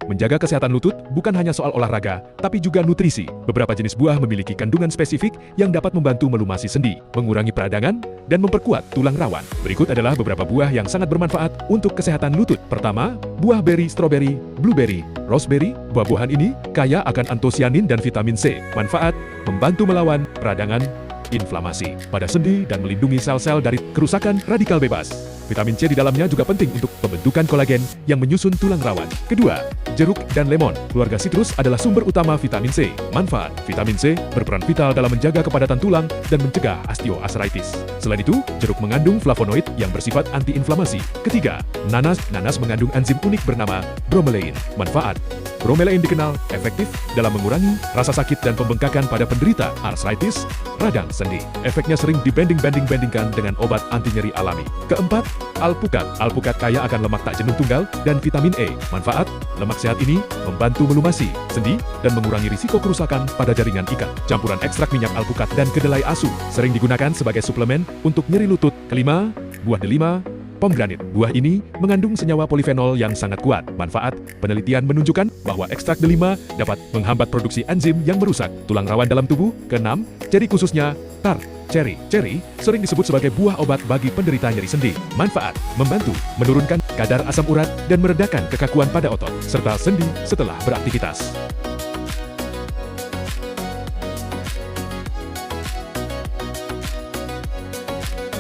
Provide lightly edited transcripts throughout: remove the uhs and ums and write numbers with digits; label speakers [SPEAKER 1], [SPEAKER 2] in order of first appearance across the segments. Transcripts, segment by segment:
[SPEAKER 1] Menjaga kesehatan lutut bukan hanya soal olahraga, tapi juga nutrisi. Beberapa jenis buah memiliki kandungan spesifik yang dapat membantu melumasi sendi, mengurangi peradangan, dan memperkuat tulang rawan. Berikut adalah beberapa buah yang sangat bermanfaat untuk kesehatan lutut. Pertama, buah beri, stroberi, blueberry, raspberry. Buah-buahan ini kaya akan antosianin dan vitamin C. Manfaat: membantu melawan peradangan, inflamasi pada sendi, dan melindungi sel-sel dari kerusakan radikal bebas. Vitamin C di dalamnya juga penting untuk pembentukan kolagen yang menyusun tulang rawan. Kedua, jeruk dan lemon. Keluarga sitrus adalah sumber utama vitamin C. Manfaat: vitamin C berperan vital dalam menjaga kepadatan tulang dan mencegah osteoarthritis. Selain itu, jeruk mengandung flavonoid yang bersifat antiinflamasi. Ketiga, nanas. Nanas mengandung enzim unik bernama bromelain. Manfaat: bromelain dikenal efektif dalam mengurangi rasa sakit dan pembengkakan pada penderita arthritis, radang sendi. Efeknya sering dibanding-bandingkan dengan obat anti nyeri alami. Keempat, alpukat. Alpukat kaya akan lemak tak jenuh tunggal dan vitamin E. Manfaat: lemak sehat ini membantu melumasi sendi dan mengurangi risiko kerusakan pada jaringan ikat. Campuran ekstrak minyak alpukat dan kedelai asu sering digunakan sebagai suplemen untuk nyeri lutut. Kelima, buah delima, pomegranate. Buah ini mengandung senyawa polifenol yang sangat kuat. Manfaat: penelitian menunjukkan bahwa ekstrak delima dapat menghambat produksi enzim yang merusak tulang rawan dalam tubuh. Keenam, ceri khususnya tart. Ceri sering disebut sebagai buah obat bagi penderita nyeri sendi. Manfaat: membantu menurunkan kadar asam urat dan meredakan kekakuan pada otot serta sendi setelah beraktivitas.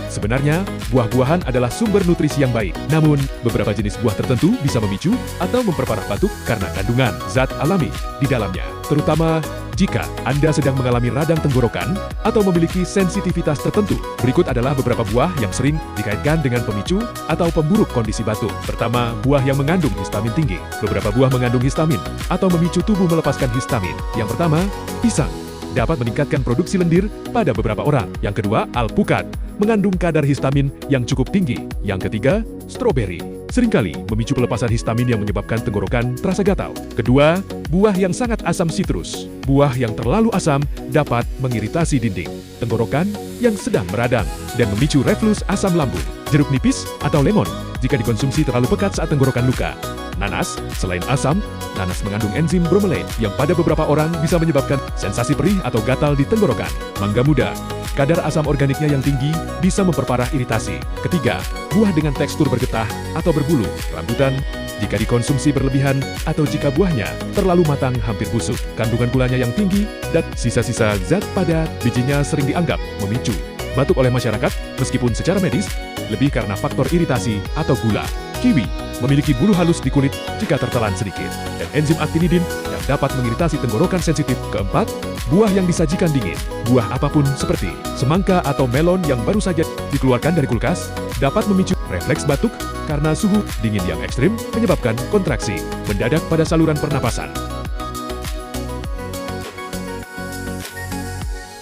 [SPEAKER 1] Sebenarnya, buah-buahan adalah sumber nutrisi yang baik. Namun, beberapa jenis buah tertentu bisa memicu atau memperparah batuk karena kandungan zat alami di dalamnya. Terutama jika Anda sedang mengalami radang tenggorokan atau memiliki sensitivitas tertentu. Berikut adalah beberapa buah yang sering dikaitkan dengan pemicu atau pemburuk kondisi batuk. Pertama, buah yang mengandung histamin tinggi. Beberapa buah mengandung histamin atau memicu tubuh melepaskan histamin. Yang pertama, pisang dapat meningkatkan produksi lendir pada beberapa orang. Yang kedua, alpukat mengandung kadar histamin yang cukup tinggi. Yang ketiga, stroberi seringkali memicu pelepasan histamin yang menyebabkan tenggorokan terasa gatal. Kedua, buah yang sangat asam sitrus. Buah yang terlalu asam dapat mengiritasi dinding tenggorokan yang sedang meradang dan memicu reflux asam lambung. Jeruk nipis atau lemon jika dikonsumsi terlalu pekat saat tenggorokan luka. Nanas, selain asam, nanas mengandung enzim bromelain yang pada beberapa orang bisa menyebabkan sensasi perih atau gatal di tenggorokan. Mangga muda, kadar asam organiknya yang tinggi bisa memperparah iritasi. Ketiga, buah dengan tekstur bergetah atau berbulu. Rambutan, jika dikonsumsi berlebihan atau jika buahnya terlalu matang hampir busuk. Kandungan gulanya yang tinggi dan sisa-sisa zat pada bijinya sering dianggap memicu batuk oleh masyarakat, meskipun secara medis lebih karena faktor iritasi atau gula. Kiwi memiliki bulu halus di kulit jika tertelan sedikit, dan enzim actinidin yang dapat mengiritasi tenggorokan sensitif. Keempat, buah yang disajikan dingin. Buah apapun seperti semangka atau melon yang baru saja dikeluarkan dari kulkas dapat memicu refleks batuk karena suhu dingin yang ekstrim menyebabkan kontraksi mendadak pada saluran pernapasan.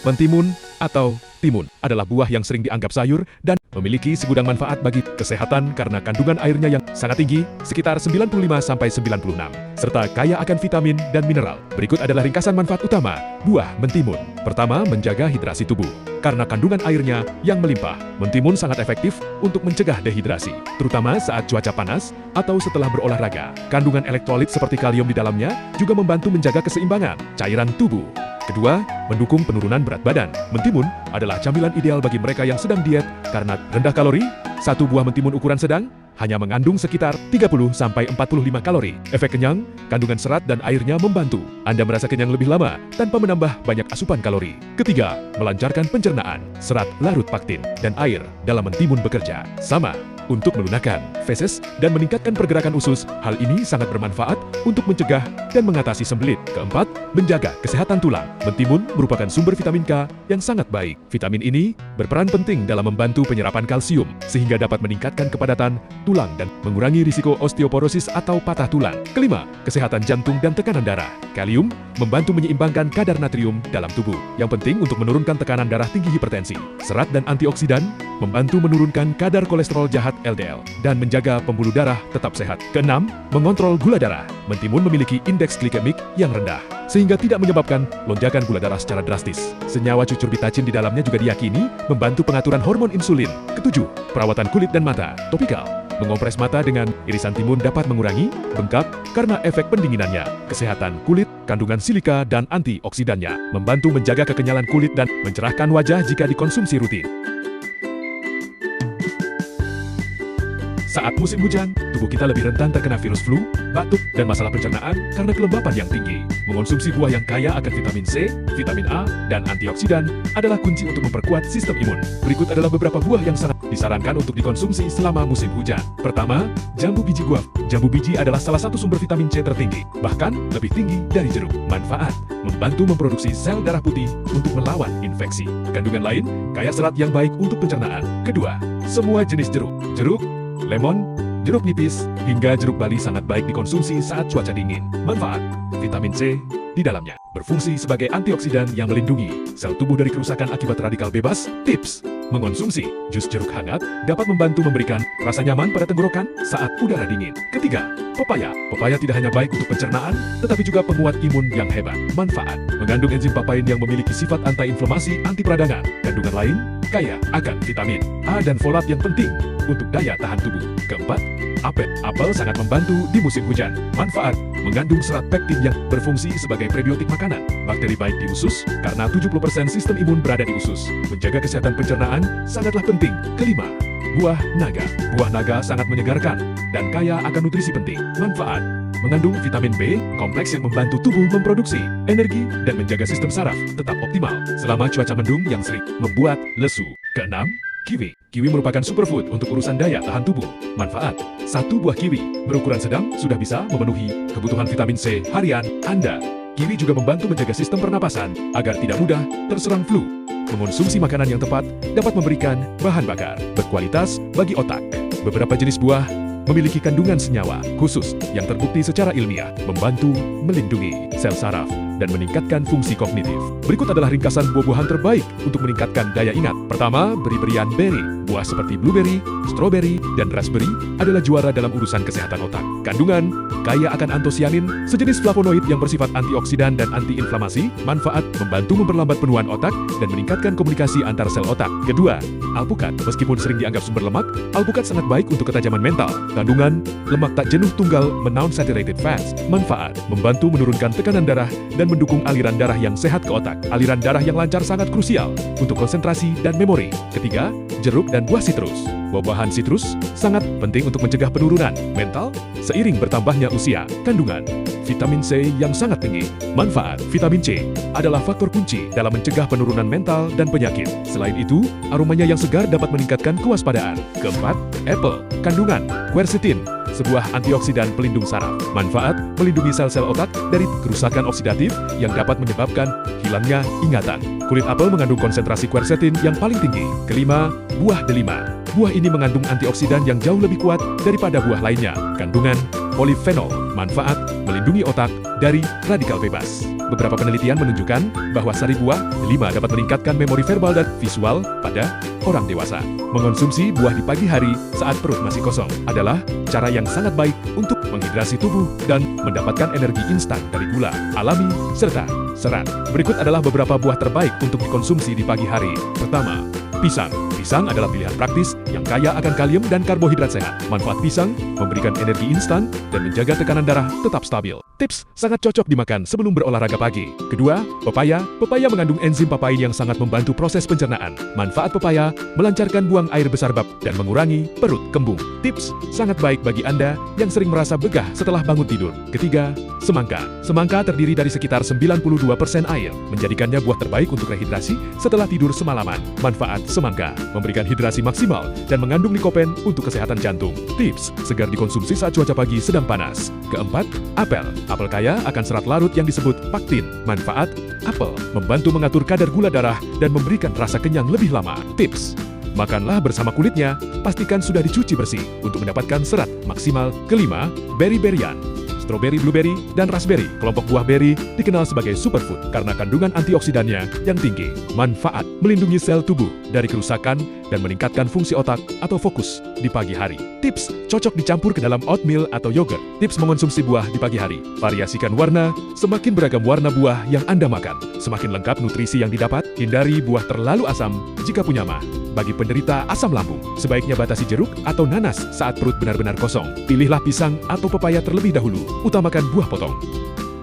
[SPEAKER 1] Mentimun atau timun adalah buah yang sering dianggap sayur dan memiliki segudang manfaat bagi kesehatan karena kandungan airnya yang sangat tinggi, sekitar 95-96, serta kaya akan vitamin dan mineral. Berikut adalah ringkasan manfaat utama buah mentimun. Pertama, menjaga hidrasi tubuh. Karena kandungan airnya yang melimpah, mentimun sangat efektif untuk mencegah dehidrasi, terutama saat cuaca panas atau setelah berolahraga. Kandungan elektrolit seperti kalium di dalamnya juga membantu menjaga keseimbangan cairan tubuh. Kedua, mendukung penurunan berat badan. Mentimun adalah camilan ideal bagi mereka yang sedang diet karena rendah kalori. Satu buah mentimun ukuran sedang hanya mengandung sekitar 30-45 kalori. Efek kenyang, kandungan serat dan airnya membantu Anda merasa kenyang lebih lama tanpa menambah banyak asupan kalori. Ketiga, melancarkan pencernaan. Serat larut pektin dan air dalam mentimun bekerja sama untuk melunakkan feses dan meningkatkan pergerakan usus. Hal ini sangat bermanfaat untuk mencegah dan mengatasi sembelit. Keempat, menjaga kesehatan tulang. Mentimun merupakan sumber vitamin K yang sangat baik. Vitamin ini berperan penting dalam membantu penyerapan kalsium sehingga dapat meningkatkan kepadatan tulang dan mengurangi risiko osteoporosis atau patah tulang. Kelima, kesehatan jantung dan tekanan darah. Kalium membantu menyeimbangkan kadar natrium dalam tubuh yang penting untuk menurunkan tekanan darah tinggi hipertensi. Serat dan antioksidan membantu menurunkan kadar kolesterol jahat LDL dan menjaga pembuluh darah tetap sehat. Keenam, mengontrol gula darah. Mentimun memiliki indeks glikemik yang rendah sehingga tidak menyebabkan lonjakan gula darah secara drastis. Senyawa cucurbitacin di dalamnya juga diyakini membantu pengaturan hormon insulin. Ketujuh, perawatan kulit dan mata. Topikal Mengompres mata dengan irisan timun dapat mengurangi bengkak karena efek pendinginannya. Kesehatan kulit, kandungan silika dan antioksidannya membantu menjaga kekenyalan kulit dan mencerahkan wajah jika dikonsumsi rutin. Saat musim hujan, tubuh kita lebih rentan terkena virus flu, batuk, dan masalah pencernaan karena kelembapan yang tinggi. Mengonsumsi buah yang kaya akan vitamin C, vitamin A, dan antioksidan adalah kunci untuk memperkuat sistem imun. Berikut adalah beberapa buah yang sangat disarankan untuk dikonsumsi selama musim hujan. Pertama, jambu biji guava. Jambu biji adalah salah satu sumber vitamin C tertinggi, bahkan lebih tinggi dari jeruk. Manfaat: membantu memproduksi sel darah putih untuk melawan infeksi. Kandungan lain, kaya serat yang baik untuk pencernaan. Kedua, semua jenis jeruk. Jeruk, lemon, jeruk nipis, hingga jeruk bali sangat baik dikonsumsi saat cuaca dingin. Manfaat: vitamin C di dalamnya berfungsi sebagai antioksidan yang melindungi sel tubuh dari kerusakan akibat radikal bebas. Tips: mengonsumsi jus jeruk hangat dapat membantu memberikan rasa nyaman pada tenggorokan saat udara dingin. Ketiga, pepaya. Pepaya tidak hanya baik untuk pencernaan, tetapi juga penguat imun yang hebat. Manfaat: mengandung enzim papain yang memiliki sifat anti-inflamasi, anti peradangan. Kandungan lain, kaya akan vitamin A dan folat yang penting untuk daya tahan tubuh. Keempat, apel. Apel sangat membantu di musim hujan. Manfaat: mengandung serat pektin yang berfungsi sebagai prebiotik makanan. Bakteri baik di usus, karena 70% sistem imun berada di usus. Menjaga kesehatan pencernaan sangatlah penting. Kelima, buah naga. Buah naga sangat menyegarkan dan kaya akan nutrisi penting. Manfaat: mengandung vitamin B kompleks yang membantu tubuh memproduksi energi dan menjaga sistem saraf tetap optimal selama cuaca mendung yang sering membuat lesu. Keenam, kiwi. Kiwi merupakan superfood untuk urusan daya tahan tubuh. Manfaat: satu buah kiwi berukuran sedang sudah bisa memenuhi kebutuhan vitamin C harian Anda. Kiwi juga membantu menjaga sistem pernapasan agar tidak mudah terserang flu. Mengonsumsi makanan yang tepat dapat memberikan bahan bakar berkualitas bagi otak. Beberapa jenis buah memiliki kandungan senyawa khusus yang terbukti secara ilmiah membantu melindungi sel saraf dan meningkatkan fungsi kognitif. Berikut adalah ringkasan buah-buahan terbaik untuk meningkatkan daya ingat. Pertama, beri-berian berry. Buah seperti blueberry, strawberry, dan raspberry adalah juara dalam urusan kesehatan otak. Kandungan kaya akan antosianin, sejenis flavonoid yang bersifat antioksidan dan antiinflamasi. Manfaat: membantu memperlambat penuaan otak dan meningkatkan komunikasi antar sel otak. Kedua, alpukat. Meskipun sering dianggap sumber lemak, alpukat sangat baik untuk ketajaman mental. Kandungan lemak tak jenuh tunggal non-saturated fats. Manfaat: membantu menurunkan tekanan darah dan mendukung aliran darah yang sehat ke otak. Aliran darah yang lancar sangat krusial untuk konsentrasi dan memori. Ketiga, jeruk dan buah sitrus. Buah-buahan sitrus sangat penting untuk mencegah penurunan mental seiring bertambahnya usia. Kandungan vitamin C yang sangat tinggi. Manfaat: vitamin C adalah faktor kunci dalam mencegah penurunan mental dan penyakit. Selain itu, aromanya yang segar dapat meningkatkan kewaspadaan. Keempat, apple. Kandungan quercetin, sebuah antioksidan pelindung saraf. Manfaat: melindungi sel-sel otak dari kerusakan oksidatif yang dapat menyebabkan hilangnya ingatan. Kulit apel mengandung konsentrasi quercetin yang paling tinggi. Kelima, buah delima. Buah ini mengandung antioksidan yang jauh lebih kuat daripada buah lainnya. Kandungan polifenol. Manfaat: melindungi otak dari radikal bebas. Beberapa penelitian menunjukkan bahwa sari buah delima dapat meningkatkan memori verbal dan visual pada orang dewasa. Mengonsumsi buah di pagi hari saat perut masih kosong adalah cara yang sangat baik untuk menghidrasi tubuh dan mendapatkan energi instan dari gula alami serta serat. Berikut adalah beberapa buah terbaik untuk dikonsumsi di pagi hari. Pertama, pisang. Pisang adalah pilihan praktis yang kaya akan kalium dan karbohidrat sehat. Manfaat pisang: memberikan energi instan dan menjaga tekanan darah tetap stabil. Tips: sangat cocok dimakan sebelum berolahraga pagi. Kedua, pepaya. Pepaya mengandung enzim papain yang sangat membantu proses pencernaan. Manfaat pepaya: melancarkan buang air besar bab dan mengurangi perut kembung. Tips: sangat baik bagi Anda yang sering merasa begah setelah bangun tidur. Ketiga, semangka. Semangka terdiri dari sekitar 92% air, menjadikannya buah terbaik untuk rehidrasi setelah tidur semalaman. Manfaat semangka: memberikan hidrasi maksimal dan mengandung likopen untuk kesehatan jantung. Tips: segar dikonsumsi saat cuaca pagi sedang panas. Keempat, apel. Apel kaya akan serat larut yang disebut paktin. Manfaat: apel membantu mengatur kadar gula darah dan memberikan rasa kenyang lebih lama. Tips: makanlah bersama kulitnya, pastikan sudah dicuci bersih untuk mendapatkan serat maksimal. Kelima, beri-berian. Strawberry, blueberry, dan raspberry. Kelompok buah beri dikenal sebagai superfood karena kandungan antioksidannya yang tinggi. Manfaat: melindungi sel tubuh dari kerusakan dan meningkatkan fungsi otak atau fokus di pagi hari. Tips, cocok dicampur ke dalam oatmeal atau yogurt. Tips mengonsumsi buah di pagi hari. Variasikan warna, semakin beragam warna buah yang Anda makan, semakin lengkap nutrisi yang didapat. Hindari buah terlalu asam jika punya mah. Bagi penderita asam lambung, sebaiknya batasi jeruk atau nanas saat perut benar-benar kosong. Pilihlah pisang atau pepaya terlebih dahulu, utamakan buah potong.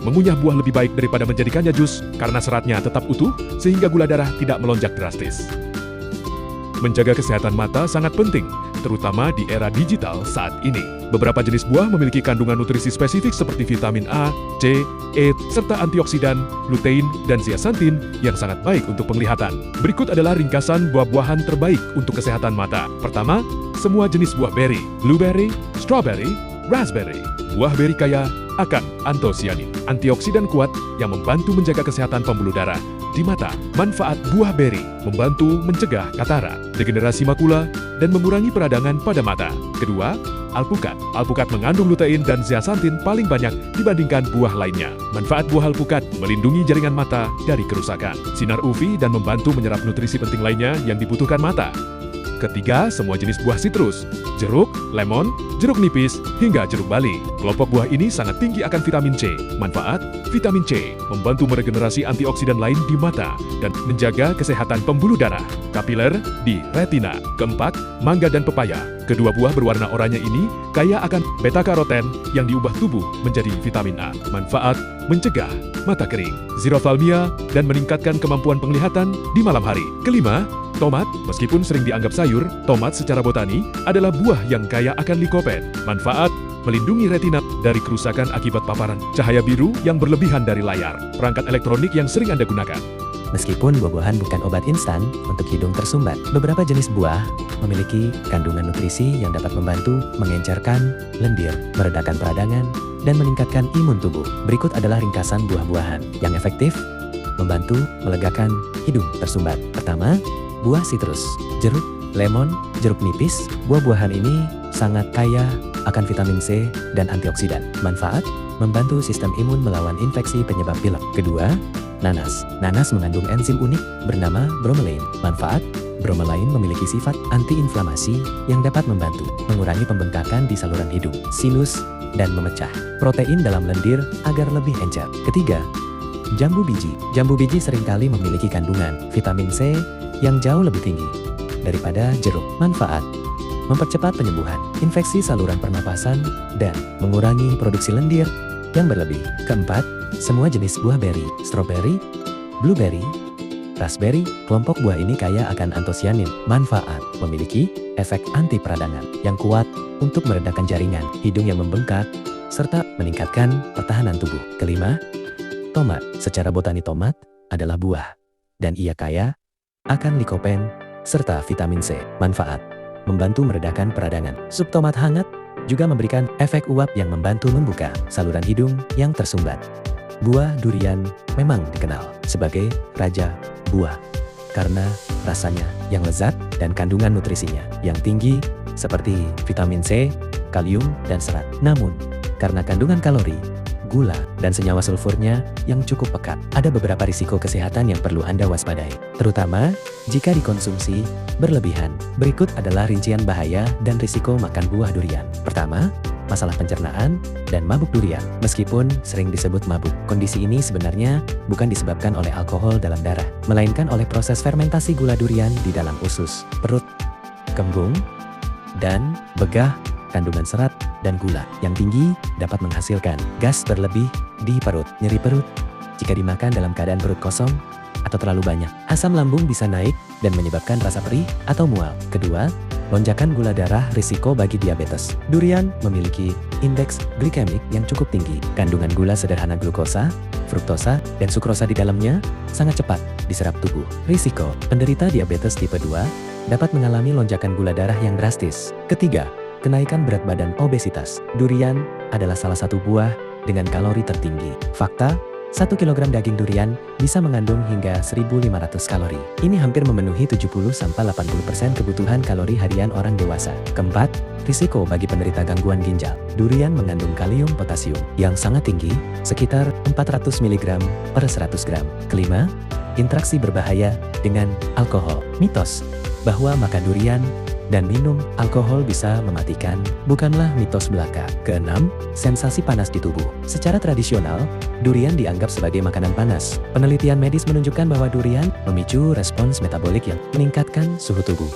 [SPEAKER 1] Mengunyah buah lebih baik daripada menjadikannya jus karena seratnya tetap utuh sehingga gula darah tidak melonjak drastis. Menjaga kesehatan mata sangat penting, terutama di era digital saat ini. Beberapa jenis buah memiliki kandungan nutrisi spesifik seperti vitamin A, C, E, serta antioksidan, lutein, dan zeaxanthin yang sangat baik untuk penglihatan. Berikut adalah ringkasan buah-buahan terbaik untuk kesehatan mata. Pertama, semua jenis buah beri, blueberry, strawberry, raspberry. Buah beri kaya akan antosianin, antioksidan kuat yang membantu menjaga kesehatan pembuluh darah di mata. Manfaat buah beri membantu mencegah katarak, degenerasi makula, dan mengurangi peradangan pada mata. Kedua, alpukat. Alpukat mengandung lutein dan zeaxanthin paling banyak dibandingkan buah lainnya. Manfaat buah alpukat melindungi jaringan mata dari kerusakan, sinar UV, dan membantu menyerap nutrisi penting lainnya yang dibutuhkan mata. Ketiga, semua jenis buah sitrus, jeruk, lemon, jeruk nipis, hingga jeruk bali. Kelompok buah ini sangat tinggi akan vitamin C. Manfaat, vitamin C membantu meregenerasi antioksidan lain di mata dan menjaga kesehatan pembuluh darah, kapiler, di retina. Keempat, mangga dan pepaya. Kedua buah berwarna oranye ini kaya akan beta-karoten yang diubah tubuh menjadi vitamin A. Manfaat, mencegah mata kering, xerophthalmia, dan meningkatkan kemampuan penglihatan di malam hari. Kelima, tomat. Meskipun sering dianggap sayur, tomat secara botani adalah buah yang kaya akan likopen. Manfaat, melindungi retina dari kerusakan akibat paparan cahaya biru yang berlebihan dari layar, perangkat elektronik yang sering Anda gunakan.
[SPEAKER 2] Meskipun buah-buahan bukan obat instan untuk hidung tersumbat, beberapa jenis buah memiliki kandungan nutrisi yang dapat membantu mengencerkan lendir, meredakan peradangan, dan meningkatkan imun tubuh. Berikut adalah ringkasan buah-buahan yang efektif membantu melegakan hidung tersumbat. Pertama, buah sitrus, jeruk, lemon, jeruk nipis. Buah-buahan ini sangat kaya akan vitamin C dan antioksidan. Manfaat, membantu sistem imun melawan infeksi penyebab pilek. Kedua, nanas. Nanas mengandung enzim unik bernama bromelain. Manfaat, bromelain memiliki sifat antiinflamasi yang dapat membantu mengurangi pembengkakan di saluran hidung, sinus, dan memecah protein dalam lendir agar lebih encer. Ketiga, jambu biji. Jambu biji seringkali memiliki kandungan vitamin C yang jauh lebih tinggi daripada jeruk. Manfaat, mempercepat penyembuhan infeksi saluran pernapasan dan mengurangi produksi lendir yang berlebih. Keempat, semua jenis buah beri, strawberry, blueberry, raspberry. Kelompok buah ini kaya akan antosianin. Manfaat, memiliki efek anti peradangan yang kuat untuk meredakan jaringan hidung yang membengkak serta meningkatkan pertahanan tubuh. Kelima, tomat. Secara botani tomat adalah buah dan ia kaya akan likopen serta vitamin C. Manfaat, membantu meredakan peradangan. Sup tomat hangat juga memberikan efek uap yang membantu membuka saluran hidung yang tersumbat. Buah durian memang dikenal sebagai raja buah karena rasanya yang lezat dan kandungan nutrisinya yang tinggi seperti vitamin C, kalium, dan serat. Namun, karena kandungan kalori, gula, dan senyawa sulfurnya yang cukup pekat, ada beberapa risiko kesehatan yang perlu Anda waspadai, terutama jika dikonsumsi berlebihan. Berikut adalah rincian bahaya dan risiko makan buah durian. Pertama, masalah pencernaan dan mabuk durian. Meskipun sering disebut mabuk, kondisi ini sebenarnya bukan disebabkan oleh alkohol dalam darah, melainkan oleh proses fermentasi gula durian di dalam usus, perut, kembung, dan begah. Kandungan serat dan gula yang tinggi dapat menghasilkan gas berlebih di perut, nyeri perut jika dimakan dalam keadaan perut kosong atau terlalu banyak. Asam lambung bisa naik dan menyebabkan rasa perih atau mual. Kedua, lonjakan gula darah risiko bagi diabetes. Durian memiliki indeks glikemik yang cukup tinggi. Kandungan gula sederhana glukosa, fruktosa, dan sukrosa di dalamnya sangat cepat diserap tubuh. Risiko penderita diabetes tipe 2 dapat mengalami lonjakan gula darah yang drastis. Ketiga, kenaikan berat badan obesitas. Durian adalah salah satu buah dengan kalori tertinggi. Fakta, 1 kg daging durian bisa mengandung hingga 1.500 kalori. Ini hampir memenuhi 70-80% kebutuhan kalori harian orang dewasa. Keempat, risiko bagi penderita gangguan ginjal. Durian mengandung kalium potasium yang sangat tinggi, sekitar 400 mg per 100 gram. Kelima, interaksi berbahaya dengan alkohol. Mitos, bahwa makan durian dan minum alkohol bisa mematikan bukanlah mitos belaka. Keenam, sensasi panas di tubuh. Secara tradisional, durian dianggap sebagai makanan panas. Penelitian medis menunjukkan bahwa durian memicu respons metabolik yang meningkatkan suhu tubuh.